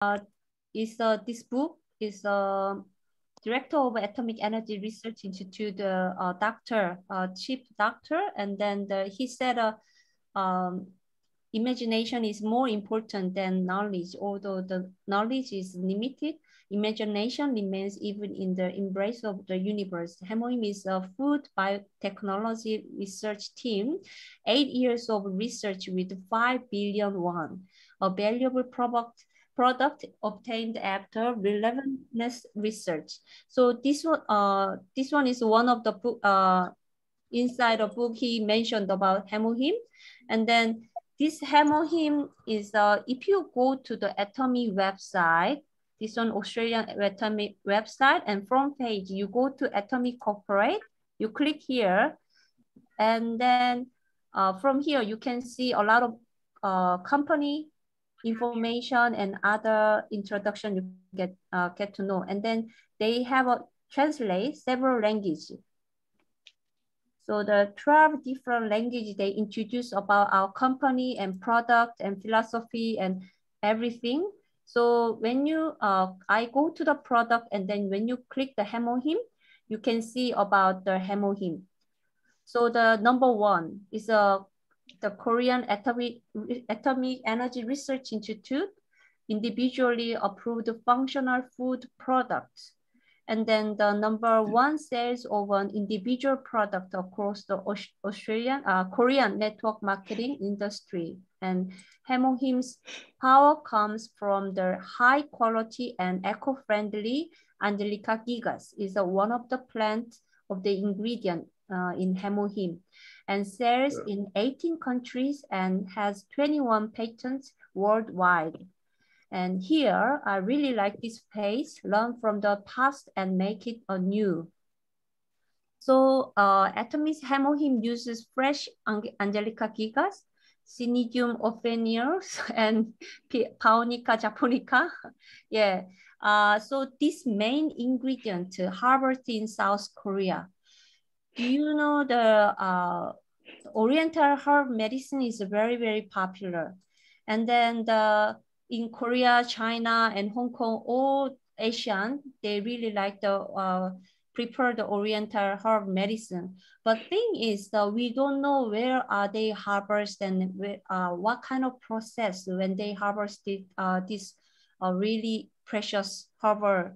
this book is Director of Atomic Energy Research Institute, chief doctor, and then he said imagination is more important than knowledge. Although the knowledge is limited, imagination remains even in the embrace of the universe. Hemohim is a food biotechnology research team, 8 years of research with 5 billion won, a valuable product obtained after relentless research. So this one is one of the book, inside the book he mentioned about Hemohim. And then this Hemohim is, if you go to the Atomy website, this one Australian Atomy website, and front page, you go to Atomy Corporate, you click here, and then from here, you can see a lot of company information and other introduction you get to know. And then they have translate several languages. So the 12 different languages they introduce about our company and product and philosophy and everything. So when you, I go to the product, and then when you click the Hemohim, you can see about the Hemohim. So the number one is the Korean Atomic Energy Research Institute, individually approved functional food products. And then the number one sales of an individual product across the Korean network marketing industry. And Hemohim's power comes from the high quality and eco-friendly Angelica gigas, is one of the plants of the ingredient in Hemohim, and sells in 18 countries and has 21 patents worldwide. And here, I really like this page, learn from the past and make it anew. So Atomy's Hemohim uses fresh Angelica gigas, Cnidium officinalis, and Paonica japonica. Yeah. So this main ingredient harvested in South Korea. Do you know the Oriental herb medicine is very, very popular. And then in Korea, China, and Hong Kong, all Asian, they really like the prepare the Oriental herb medicine. But thing is, we don't know where are they harvested and what kind of process when they harvested these really precious herbal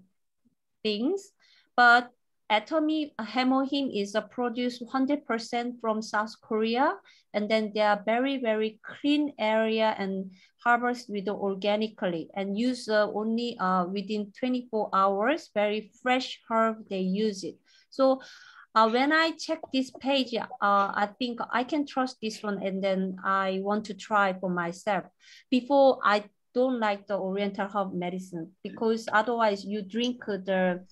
things. But Atomy Hemohim is produced 100% from South Korea, and then they are very, very clean area and harvested organically and use only within 24 hours, very fresh herb they use it. So when I check this page, I think I can trust this one, and then I want to try for myself. Before, I don't like the Oriental herb medicine, because otherwise you drink the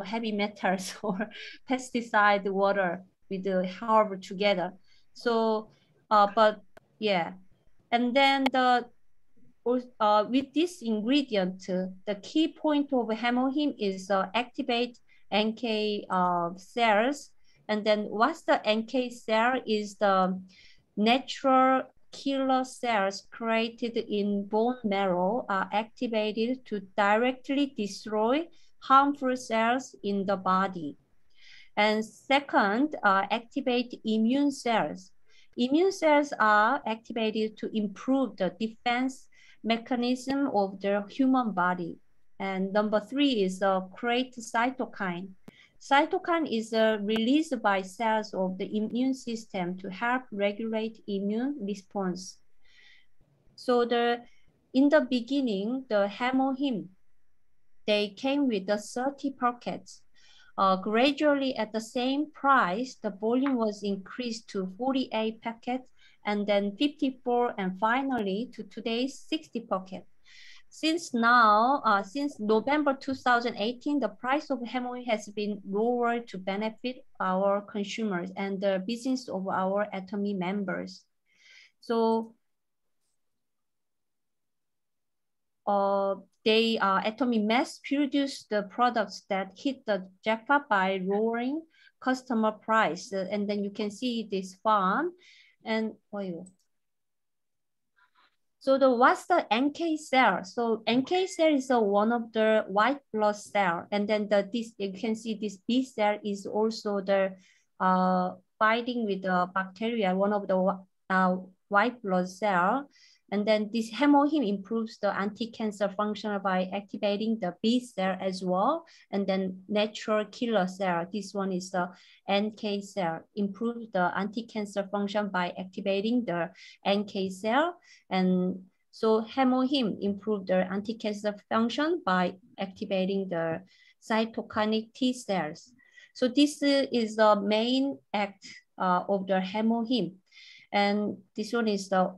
heavy metals or pesticide water with the herb together. So, but yeah. And then with this ingredient, the key point of Hemohim is activate NK cells. And then what's the NK cell is the natural killer cells created in bone marrow are activated to directly destroy harmful cells in the body. And second, activate immune cells. Immune cells are activated to improve the defense mechanism of the human body. And number three is create cytokine. Cytokine is released by cells of the immune system to help regulate immune response. So in the beginning, the Hemohim, they came with the 30 packets. Gradually, at the same price, the volume was increased to 48 packets, and then 54, and finally to today's 60 packets. Since now, since November 2018, the price of Hemohim has been lowered to benefit our consumers and the business of our Atomy members. So Atomy mass produce the products that hit the jackpot by lowering customer price. And then you can see this farm and oil. So what's the NK cell? So NK cell is one of the white blood cell, and then this you can see this B cell is also the fighting with the bacteria, one of the white blood cell. And then this hemohim improves the anti-cancer function by activating the B cell as well. And then natural killer cell, this one is the NK cell, improves the anti-cancer function by activating the NK cell. And so hemohim improve the anti-cancer function by activating the cytokinic T cells. So this is the main act of the hemohim. And this one is the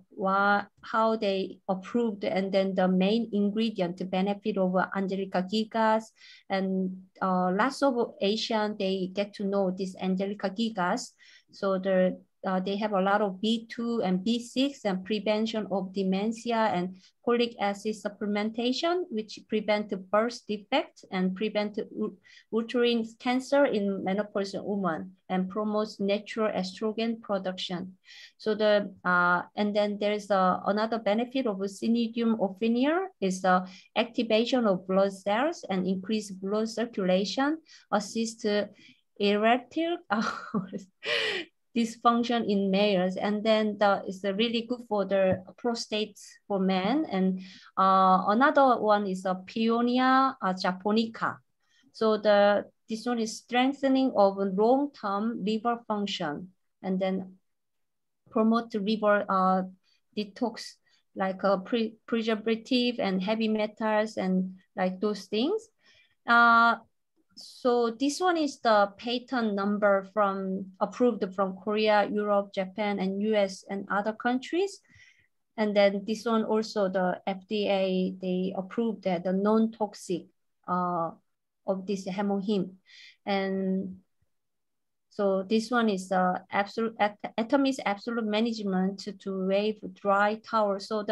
how they approved, and then the main ingredient to benefit of Angelica gigas. And lots of Asian, they get to know this Angelica gigas. So they have a lot of B2 and B6 and prevention of dementia and folic acid supplementation, which prevent birth defect and prevent uterine cancer in menopausal women and promotes natural estrogen production. So and then there's another benefit of Cnidium offinia is the activation of blood cells and increase blood circulation, assist erectile dysfunction in males, and then it's really good for the prostate for men. And another one is a Peonia japonica. So this one is strengthening of long-term liver function, and then promote the liver detox, like preservative and heavy metals and like those things. So this one is the patent number approved from Korea, Europe, Japan, and US and other countries. And then this one also the FDA, they approved that the non-toxic of this hemohim. And so this one is the Atomy's absolute management to wave dry towel. So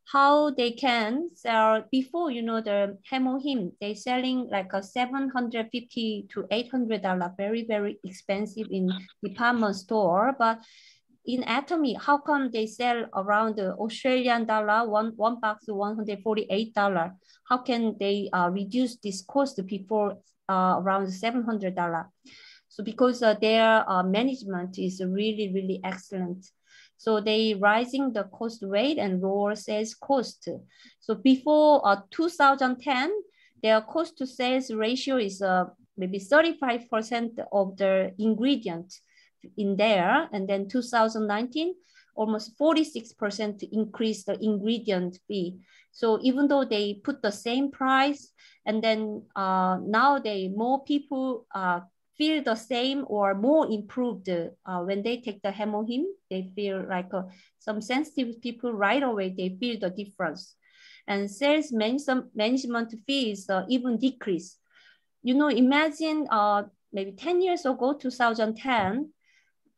how they can sell before, the hemohim, they selling like a $750 to $800, very, very expensive in department store. But in Atomy, how come they sell around the Australian dollar, one box $148? How can they reduce this cost before around $700? So because their management is really, really excellent. So they rising the cost rate and lower sales cost. So before 2010, their cost to sales ratio is maybe 35% of the ingredient in there. And then 2019, almost 46% increase the ingredient fee. So even though they put the same price, and then now more people feel the same or more improved when they take the hemohim. They feel like some sensitive people right away, they feel the difference. And sales management fees even decrease. Imagine maybe 10 years ago, 2010,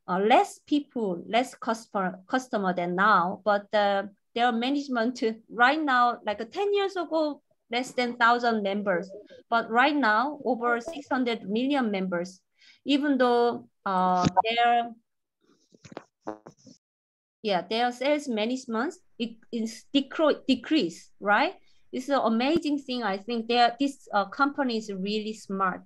less people, less customer than now, but their management right now, like 10 years ago, less than 1,000 members, but right now over 600 million members. Even though their sales management is decrease, right? It's an amazing thing. I think this company is really smart.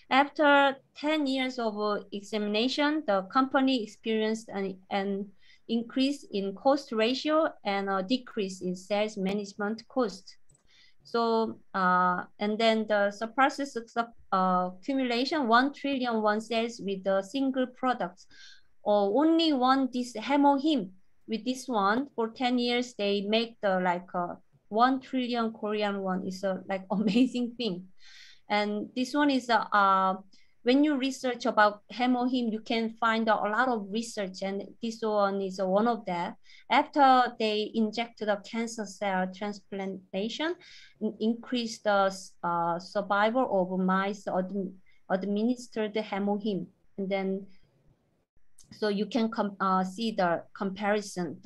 After 10 years of examination, the company experienced an increase in cost ratio and a decrease in sales management cost. So, and then the surpluses accumulation, 1 trillion won sales with a single product. Only one, this hemohim, with this one, for 10 years, they make the 1 trillion Korean won. Is a amazing thing. And this one is when you research about hemohim, you can find a lot of research, and this one is one of that. After they inject the cancer cell transplantation, increase the survival of mice administered hemohim. And then, so you can see the comparison.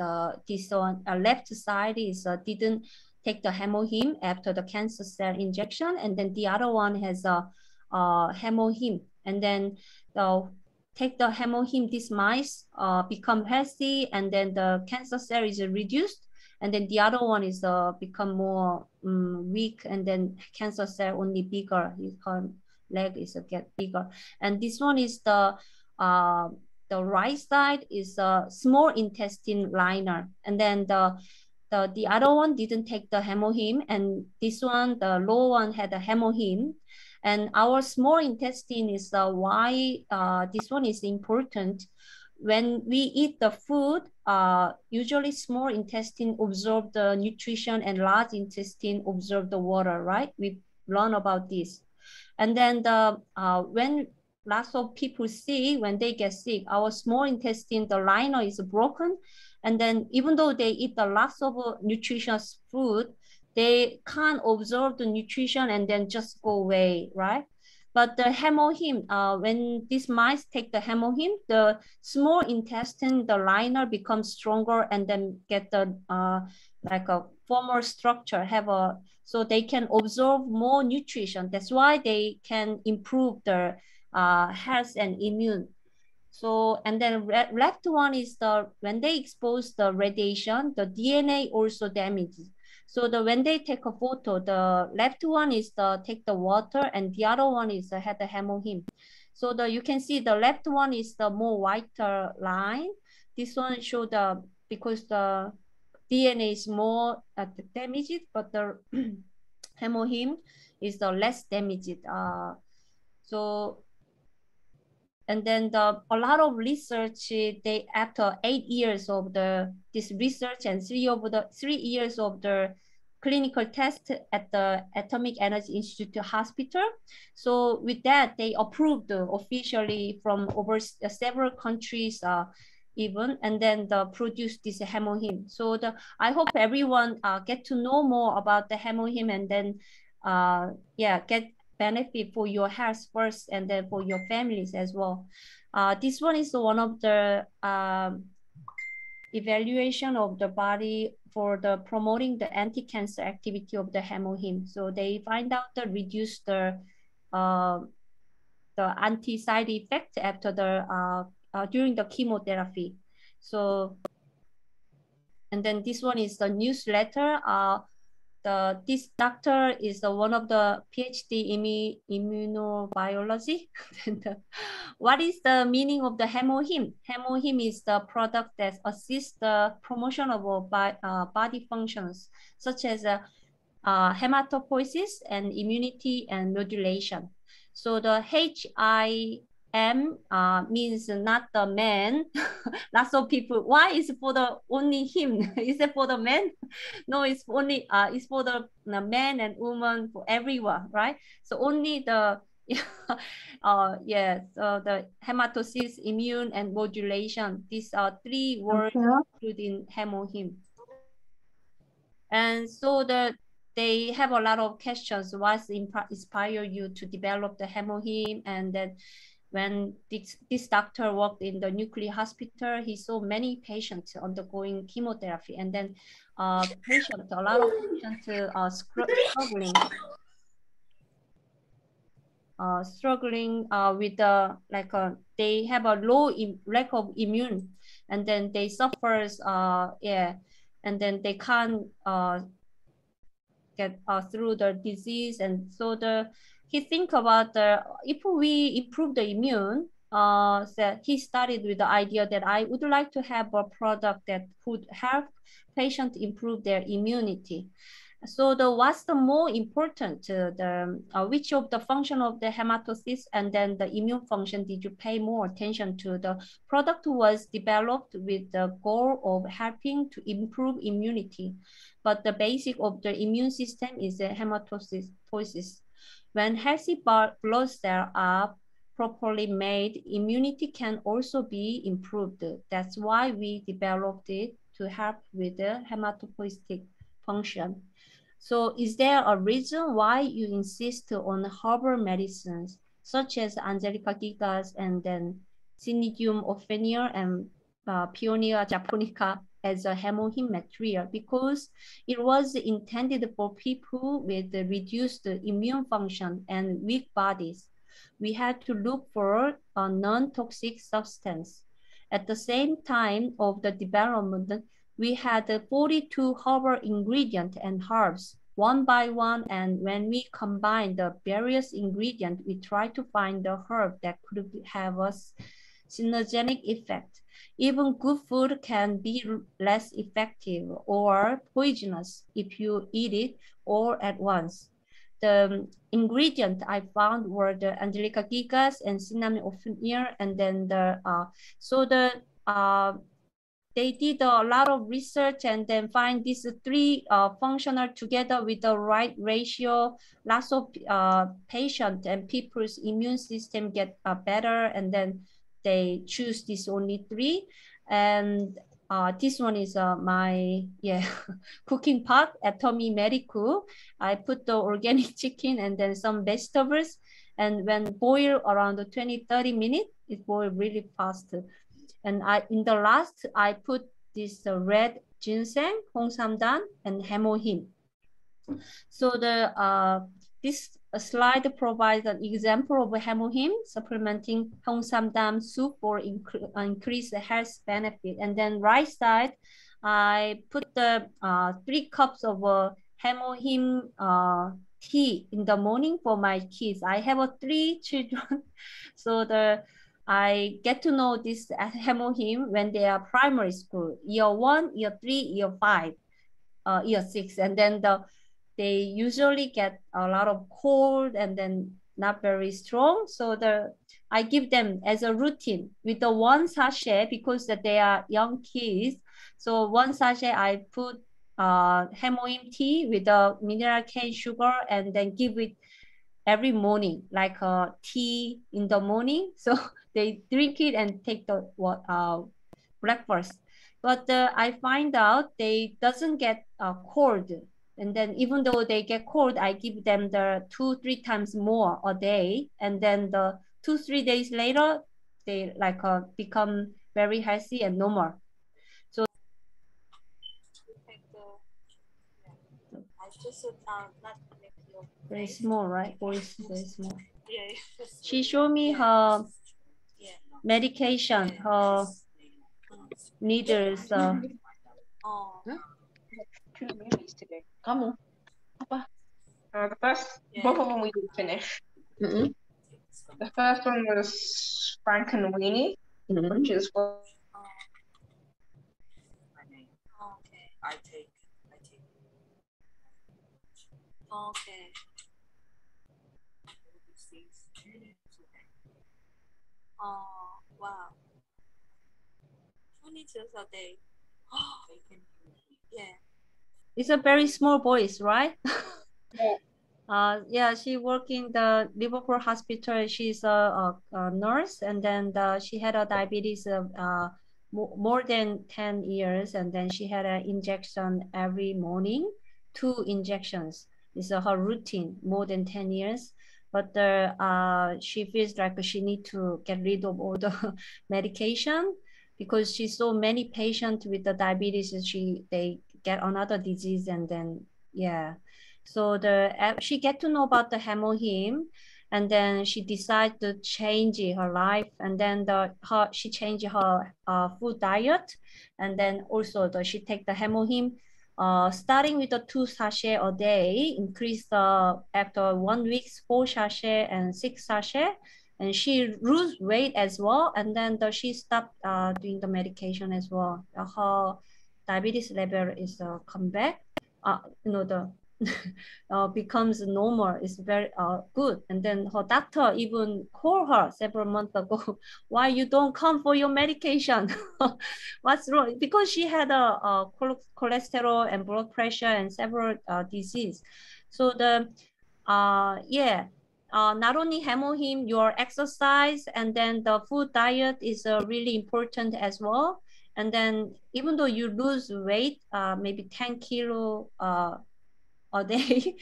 This on left side is didn't take the hemohim after the cancer cell injection, and then the other one has a hemohim. And then take the hemohim, these mice become healthy, and then the cancer cell is reduced. and then the other one is become more weak, and then cancer cell only bigger. His leg is get bigger, and this one is the right side is a small intestine liner, and then the other one didn't take the hemohim, and this one, the lower one, had a hemohim. And our small intestine is why this one is important. When we eat the food, usually small intestine absorb the nutrition and large intestine absorb the water, right? We learn about this. And then when lots of people see, when they get sick, our small intestine, the liner is broken. And then even though they eat a lots of nutritious food, they can't absorb the nutrition and then just go away, right? But the hemohim, when these mice take the hemohim, the small intestine, the liner becomes stronger and then get the like a former structure, so they can absorb more nutrition. That's why they can improve their health and immune. So, and then left one is when they expose the radiation, the DNA also damages. So when they take a photo, the left one is take the water, and the other one is had the hemohim. So you can see the left one is the more whiter line. This one show because the DNA is more damaged, but the hemohim is the less damaged. And then a lot of research, they after 8 years of this research and 3 years of the clinical test at the Atomic Energy Institute hospital. So with that, they approved officially from over several countries even, and then produced this hemohim. So I hope everyone get to know more about the hemohim, and then get benefit for your health first, and then for your families as well. This one is one of the evaluation of the body for the promoting the anti-cancer activity of the hemohim. So they find out to reduce the anti-side effect after during the chemotherapy. So, and then this one is the newsletter. This doctor is one of the PhD in immunobiology. What is the meaning of the hemohim? Hemohim is the product that assists the promotion of body functions, such as hematopoiesis and immunity and modulation. So the HIM means not the man. Lots of people, why is it for the only him? Is it for the men? No, it's only it's for the men and women, for everyone, right? So only the so the hematopoiesis, immune, and modulation. These are 3 words including hemohim. And so they have a lot of questions. What inspired you to develop the hemohim? And then when this doctor worked in the nuclear hospital, he saw many patients undergoing chemotherapy, and then a lot of patients struggling with they have a lack of immune, and then they suffers and then they can't get through the disease. And so he think about if we improve the immune, so he started with the idea that I would like to have a product that could help patients improve their immunity. So what's the more important, which of the function of the hematopoiesis and then the immune function did you pay more attention to? The product was developed with the goal of helping to improve immunity, but the basic of the immune system is the hematopoiesis. When healthy blood cells are properly made, immunity can also be improved. That's why we developed it to help with the hematopoietic function. So is there a reason why you insist on herbal medicines, such as Angelica gigas and then Cynidium ofenir and Peonia japonica as a hemohim material? Because it was intended for people with reduced immune function and weak bodies. We had to look for a non-toxic substance. At the same time of the development, we had 42 herbal ingredients and herbs one by one. And when we combine the various ingredients, we try to find the herb that could have a synergistic effect. Even good food can be less effective or poisonous if you eat it all at once. The ingredient I found were the Angelica gigas and cinnamon ophir, and then they did a lot of research and then find these three functional together with the right ratio. Lots of patients and people's immune system get better, and then they choose this only three. And this one is my cooking pot at Tommy Medical. I put the organic chicken and then some vegetables, and when boiled around 20-30 minutes, it boiled really fast. And in the last, I put this red ginseng, 홍삼단, and hemohim. So this slide provides an example of hemohim supplementing 홍삼단 soup for increased health benefit. And then right side, I put the 3 cups of hemohim tea in the morning for my kids. I have 3 children, so I get to know this Hemohim when they are primary school, year 1, year 3, year 5, year 6. And then they usually get a lot of cold and then not very strong. So I give them as a routine with the 1 sachet, because they are young kids. So 1 sachet, I put Hemohim tea with the mineral cane sugar, and then give it every morning, like tea in the morning. So they drink it and take the breakfast. But I find out they doesn't get cold. And then even though they get cold, I give them the 2-3 times more a day. And then the 2-3 days later, they become very healthy and normal. So very small, right? Voice very small. She showed me her medication, her needles. 2 movies today. Kamu apa? The first, both of them we did finish. The first one was Frank and Weenie, which is for I take. Okay. Oh, wow. 20 pills a day. Yeah. It's a very small voice, right? Yeah, she worked in the Liverpool hospital. She's a nurse, and then she had a diabetes of more than 10 years, and then she had an injection every morning, 2 injections. It's her routine, more than 10 years. But she feels like she needs to get rid of all the medication, because she saw many patients with the diabetes, they get another disease, and then so she get to know about the Hemohim, and then she decided to change her life, and then she changed her food diet, and then also she take the Hemohim, starting with the 2 sachet a day, increased after 1 week 4 sachet and 6 sachet, and she lose weight as well, and then she stopped doing the medication as well. Her diabetes level is come back. Becomes normal. It's very good. And then her doctor even called her several months ago, why you don't come for your medication? What's wrong? Because she had a cholesterol and blood pressure and several disease. So not only Hemohim, your exercise and then the food diet is really important as well. And then even though you lose weight, maybe 10 kilo a day,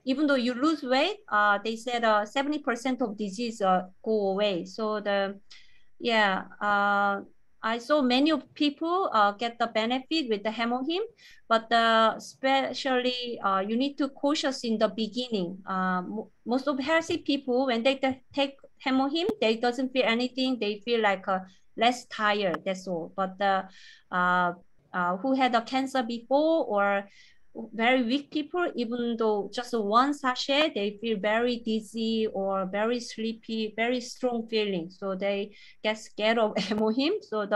even though you lose weight, they said 70% of disease go away. So I saw many people get the benefit with the Hemohim, but especially you need to cautious in the beginning. Most of healthy people, when they take Hemohim, they doesn't feel anything. They feel like less tired. That's all. But who had a cancer before or very weak people, even though just one sachet, they feel very dizzy or very sleepy, very strong feeling. So they get scared of Hemohim. So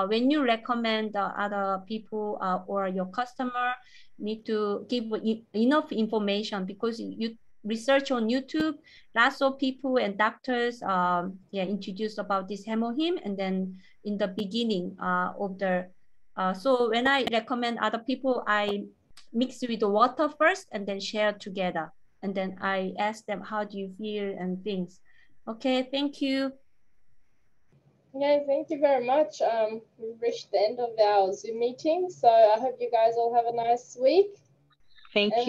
when you recommend other people or your customer, need to give enough information, because you research on YouTube, lots of people and doctors introduced about this Hemohim, and then in the beginning of the so when I recommend other people, I mix with the water first and then share together. And then I ask them, how do you feel and things. Okay, thank you. Okay, thank you very much. We've reached the end of our Zoom meeting. So I hope you guys all have a nice week. Thank you.